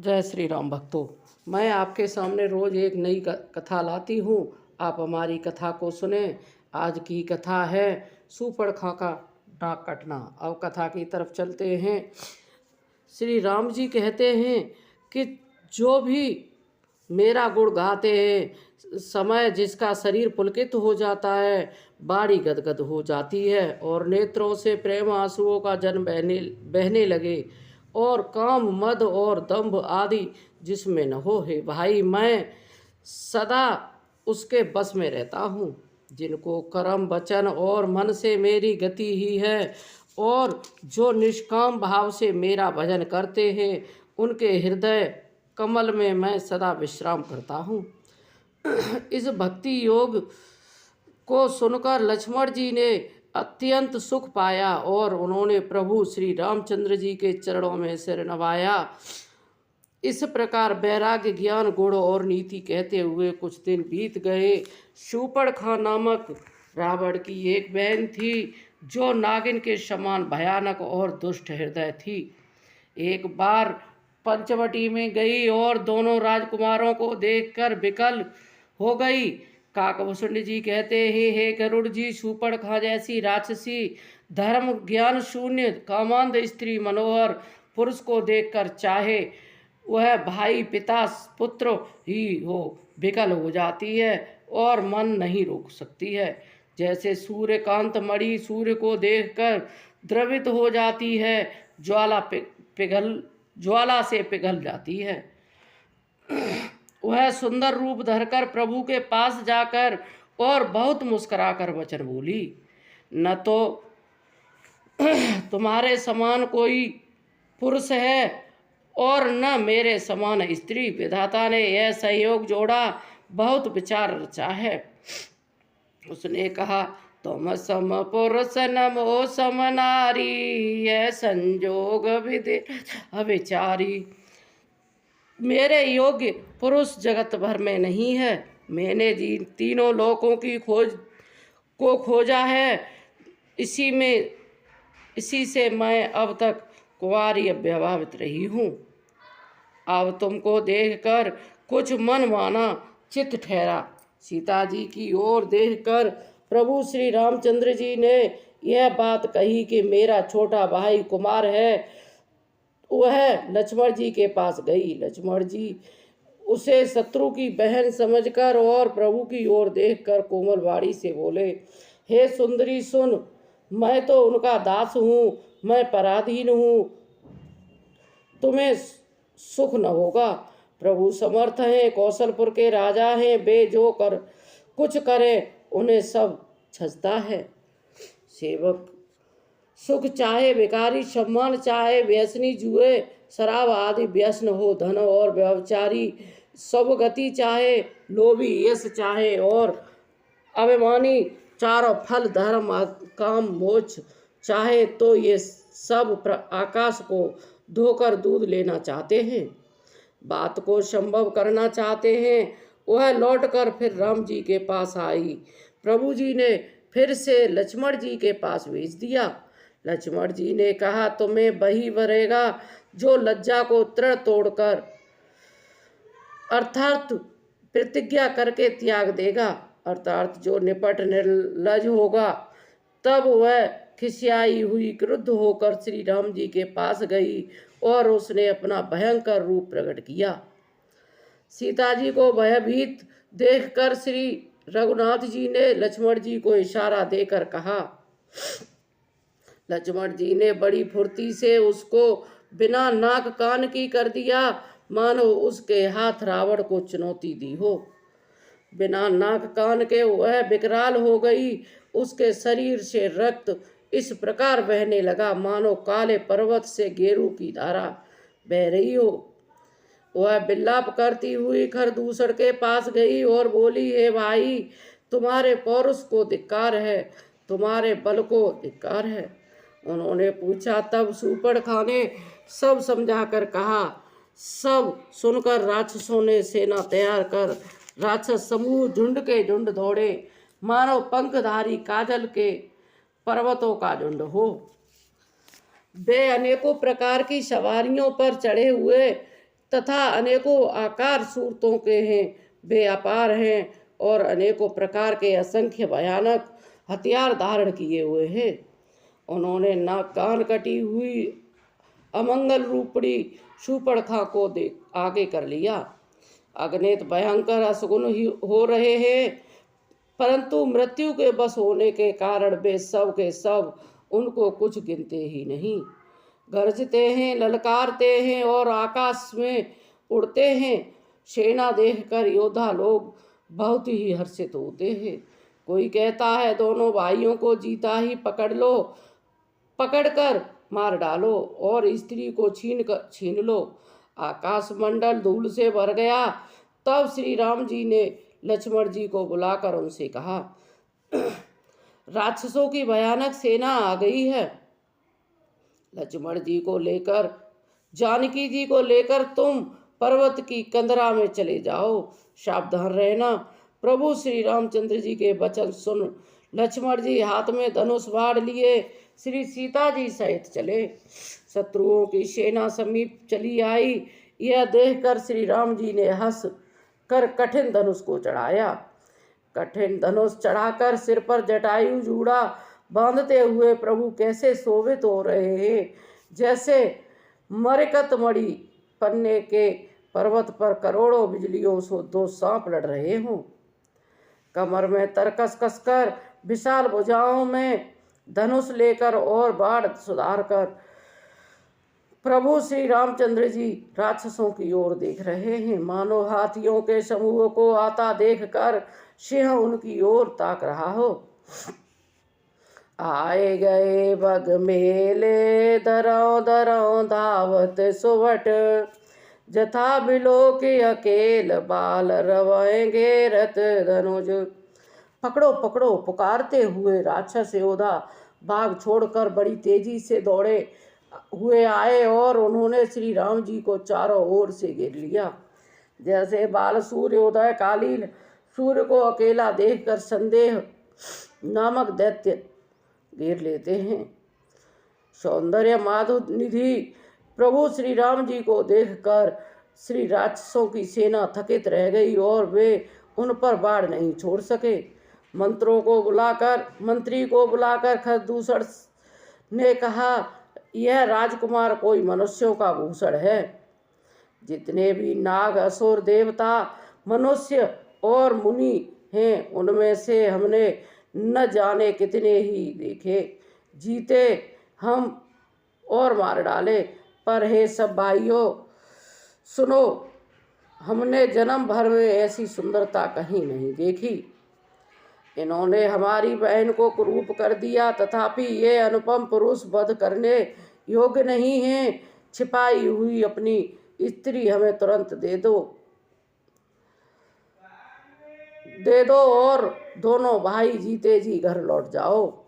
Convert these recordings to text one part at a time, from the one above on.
जय श्री राम भक्तों। मैं आपके सामने रोज एक नई कथा लाती हूँ। आप हमारी कथा को सुने। आज की कथा है सूपड़खा का नाक कटना। अब कथा की तरफ चलते हैं। श्री राम जी कहते हैं कि जो भी मेरा गुण गाते हैं, समय जिसका शरीर पुलकित हो जाता है, बाड़ी गदगद हो जाती है और नेत्रों से प्रेम आंसुओं का जल बहने लगे और काम मद और दंभ आदि जिसमें न हो, हे भाई मैं सदा उसके बस में रहता हूँ। जिनको कर्म वचन और मन से मेरी गति ही है और जो निष्काम भाव से मेरा भजन करते हैं, उनके हृदय कमल में मैं सदा विश्राम करता हूँ। इस भक्ति योग को सुनकर लक्ष्मण जी ने अत्यंत सुख पाया और उन्होंने प्रभु श्री रामचंद्र जी के चरणों में सिर नवाया। इस प्रकार वैराग्य ज्ञान गुण और नीति कहते हुए कुछ दिन बीत गए। शूर्पणखा नामक रावण की एक बहन थी जो नागिन के समान भयानक और दुष्ट हृदय थी। एक बार पंचवटी में गई और दोनों राजकुमारों को देखकर विकल हो गई। काकभूषण जी कहते हैं, हे गरुड़ जी, शूर्पणखा जैसी राक्षसी धर्म ज्ञान शून्य कामांध स्त्री मनोहर पुरुष को देखकर चाहे वह भाई पिता पुत्र ही हो विकल हो जाती है और मन नहीं रोक सकती है। जैसे सूर्यकांत मणि सूर्य को देखकर द्रवित हो जाती है, ज्वाला से पिघल जाती है। वह सुंदर रूप धरकर प्रभु के पास जाकर और बहुत मुस्कुराकर वचन बोली, न तो तुम्हारे समान कोई पुरुष है और न मेरे समान स्त्री। विधाता ने यह संयोग जोड़ा, बहुत विचार रचा है। उसने कहा, तुम सम पुरुष नमो सम नारी, यह संजोग विधि अविचारी। मेरे योग्य पुरुष जगत भर में नहीं है। मैंने तीनों लोकों की खोजा है। इसी से मैं अब तक कुंवारी अव्यभावित रही हूँ। अब तुमको देखकर कुछ मन माना चित्त ठहरा। सीता जी की ओर देखकर प्रभु श्री रामचंद्र जी ने यह बात कही कि मेरा छोटा भाई कुमार है। वह लक्ष्मण जी के पास गई। लक्ष्मण जी उसे शत्रु की बहन समझकर और प्रभु की ओर देखकर कोमल वाणी से बोले, हे सुंदरी सुन, मैं तो उनका दास हूँ, मैं पराधीन हूँ, तुम्हें सुख न होगा। प्रभु समर्थ हैं, कौशलपुर के राजा हैं, वे जो कुछ करें उन्हें सब छजता है। सेवक सुख चाहे भिखारी, सम्मान चाहे व्यसनी, जुए शराब आदि व्यसन हो, धन और व्यभिचारी, सब गति चाहे लोभी, यश चाहे और अभिमानी, चारों फल धर्म काम मोक्ष चाहे, तो ये सब आकाश को धोकर दूध लेना चाहते हैं। बात को संभव करना चाहते हैं। वह लौटकर फिर राम जी के पास आई। प्रभु जी ने फिर से लक्ष्मण जी के पास भेज दिया। लक्ष्मण जी ने कहा, तुम्हें वही वरेगा जो लज्जा को तृण तोड़कर अर्थात प्रतिज्ञा करके त्याग देगा, अर्थात जो निपट निर्लज होगा। तब वह खिसियाई हुई क्रुद्ध होकर श्री राम जी के पास गई और उसने अपना भयंकर रूप प्रकट किया। सीता जी को भयभीत देखकर श्री रघुनाथ जी ने लक्ष्मण जी को इशारा देकर कहा। लक्ष्मण जी ने बड़ी फुर्ती से उसको बिना नाक कान की कर दिया, मानो उसके हाथ रावण को चुनौती दी हो। बिना नाक कान के वह विकराल हो गई। उसके शरीर से रक्त इस प्रकार बहने लगा मानो काले पर्वत से गेरू की धारा बह रही हो। वह विलाप करती हुई खरदूषण के पास गई और बोली, हे भाई, तुम्हारे पौरुष को धिक्कार है, तुम्हारे बल को धिक्कार है। उन्होंने पूछा। तब शूर्पणखा ने सब समझा कर कहा। सब सुनकर राक्षसों ने सेना तैयार कर राक्षस समूह झुंड के झुंड दौड़े, मानो पंखधारी काजल के पर्वतों का झुंड हो। वे अनेकों प्रकार की सवारियों पर चढ़े हुए तथा अनेकों आकार सूरतों के हैं, वे अपार हैं और अनेकों प्रकार के असंख्य भयानक हथियार धारण किए हुए हैं। उन्होंने नाक कान कटी हुई अमंगल रूपड़ी शूर्पणखा को आगे कर लिया। अगणित भयंकर असगुन ही हो रहे हैं, परंतु मृत्यु के बस होने के कारण वे सब के सब उनको कुछ गिनते ही नहीं। गरजते हैं, ललकारते हैं और आकाश में उड़ते हैं। सेना देखकर योद्धा लोग बहुत ही हर्षित होते हैं। कोई कहता है दोनों भाइयों को जीता ही पकड़कर मार डालो और स्त्री को छीन लो। आकाश मंडल धूल से भर गया। तब श्री राम जी ने लक्ष्मण जी को बुलाकर उनसे कहा, राक्षसों की भयानक सेना आ गई है। लक्ष्मण जी को लेकर, जानकी जी को लेकर तुम पर्वत की कंदरा में चले जाओ। सावधान रहना। प्रभु श्री रामचंद्र जी के वचन सुन लक्ष्मण जी हाथ में धनुष बाढ़ लिए श्री सीता जी सहित चले। शत्रुओं की सेना समीप चली आई। यह देखकर श्री राम जी ने हंस कर कठिन धनुष को चढ़ाया। कठिन धनुष चढ़ाकर सिर पर जटायु जूड़ा बांधते हुए प्रभु कैसे शोभित हो रहे हैं, जैसे मरकत मणि पन्ने के पर्वत पर करोड़ों बिजलियों से दो सांप लड़ रहे हों। कमर में तरकस कसकर, विशाल भुजाओं में धनुष लेकर और बाढ़ सुधार कर प्रभु श्री रामचंद्र जी राक्षसों की ओर देख रहे हैं। मानो हाथियों के समूह को आता देखकर सिंह उनकी ओर ताक रहा हो। आए गए बग मेले, दरों दरों धावत सुवट, जथा बिलो के अकेल बाल रवाएंगे रथ धनुज। पकड़ो पकड़ो पुकारते हुए राक्षस योद्धा बाघ छोड़कर बड़ी तेजी से दौड़े हुए आए और उन्होंने श्री राम जी को चारों ओर से घेर लिया। जैसे बाल सूर्योदय कालीन सूर्य को अकेला देखकर संदेह नामक दैत्य घेर लेते हैं। सौंदर्य माधुर्य निधि प्रभु श्री राम जी को देखकर श्री राक्षसों की सेना थकित रह गई और वे उन पर बाढ़ नहीं छोड़ सके। मंत्री को बुलाकर खरदूषण ने कहा, यह राजकुमार कोई मनुष्यों का भूषण है। जितने भी नाग, असुर, देवता, मनुष्य और मुनि हैं, उनमें से हमने न जाने कितने ही देखे, जीते हम और मार डाले। पर हे सब भाइयों सुनो, हमने जन्म भर में ऐसी सुंदरता कहीं नहीं देखी। इन्होंने हमारी बहन को कुरूप कर दिया, तथापि ये अनुपम पुरुष वध करने योग्य नहीं हैं। छिपाई हुई अपनी स्त्री हमें तुरंत दे दो और दोनों भाई जीते जी घर लौट जाओ।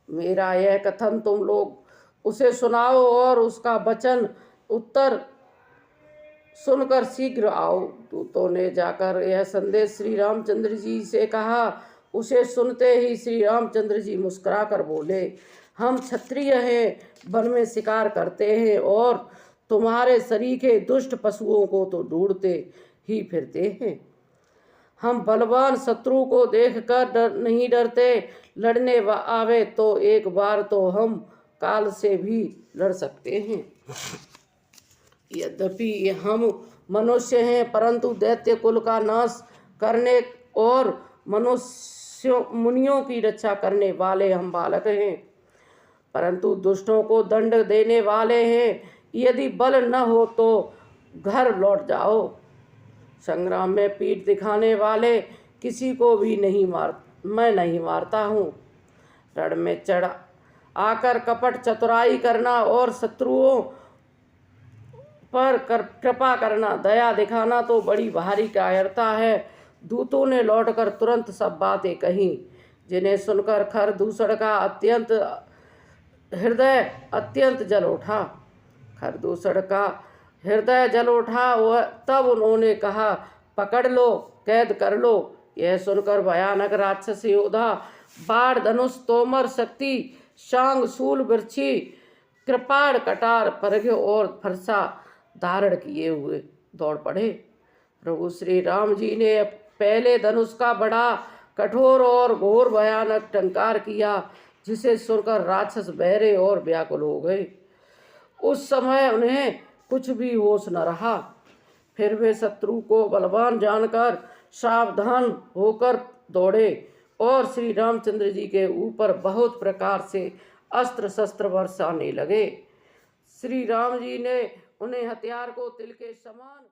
मेरा यह कथन तुम लोग उसे सुनाओ और उसका वचन उत्तर सुनकर शीघ्र आओ। दूतों ने जाकर यह संदेश श्री रामचंद्र जी से कहा। उसे सुनते ही श्री रामचंद्र जी मुस्कुराकर बोले, हम क्षत्रिय हैं, वन में शिकार करते हैं और तुम्हारे सरीखे दुष्ट पशुओं को तो ढूंढते ही फिरते हैं। हम बलवान शत्रु को देखकर नहीं डरते। लड़ने आवे तो एक बार तो हम काल से भी लड़ सकते हैं। यद्यपि हम मनुष्य हैं, परंतु दैत्य कुल का नाश करने और मुनियों की रक्षा करने वाले हम बालक हैं, परंतु दुष्टों को दंड देने वाले हैं। यदि बल न हो तो घर लौट जाओ। संग्राम में पीठ दिखाने वाले किसी को भी मैं नहीं मारता हूँ। रण में चढ़ आकर कपट चतुराई करना और शत्रुओं पर कृपा करना, दया दिखाना तो बड़ी भारी कायरता है। दूतों ने लौटकर तुरंत सब बातें कहीं, जिन्हें सुनकर खरदूषण का हृदय अत्यंत जल उठा। खरदूषण का हृदय जल उठा। तब उन्होंने कहा, पकड़ लो, कैद कर लो। यह सुनकर भयानक राक्षस योद्धा बाण, धनुष, तोमर, शक्ति, शांग, शूल, वृक्षी, कृपाण, कटार, परघ और फरसा धारण किए हुए दौड़ पड़े। प्रभु श्री राम जी ने पहले धनुष का बड़ा कठोर और घोर भयानक टंकार किया, जिसे सुनकर राक्षस बहरे और व्याकुल हो गए। उस समय उन्हें कुछ भी होश न रहा। फिर वे शत्रु को बलवान जानकर सावधान होकर दौड़े और श्री रामचंद्र जी के ऊपर बहुत प्रकार से अस्त्र शस्त्र बरसाने लगे। श्री राम जी ने उन्हें हथियार को तिल के समान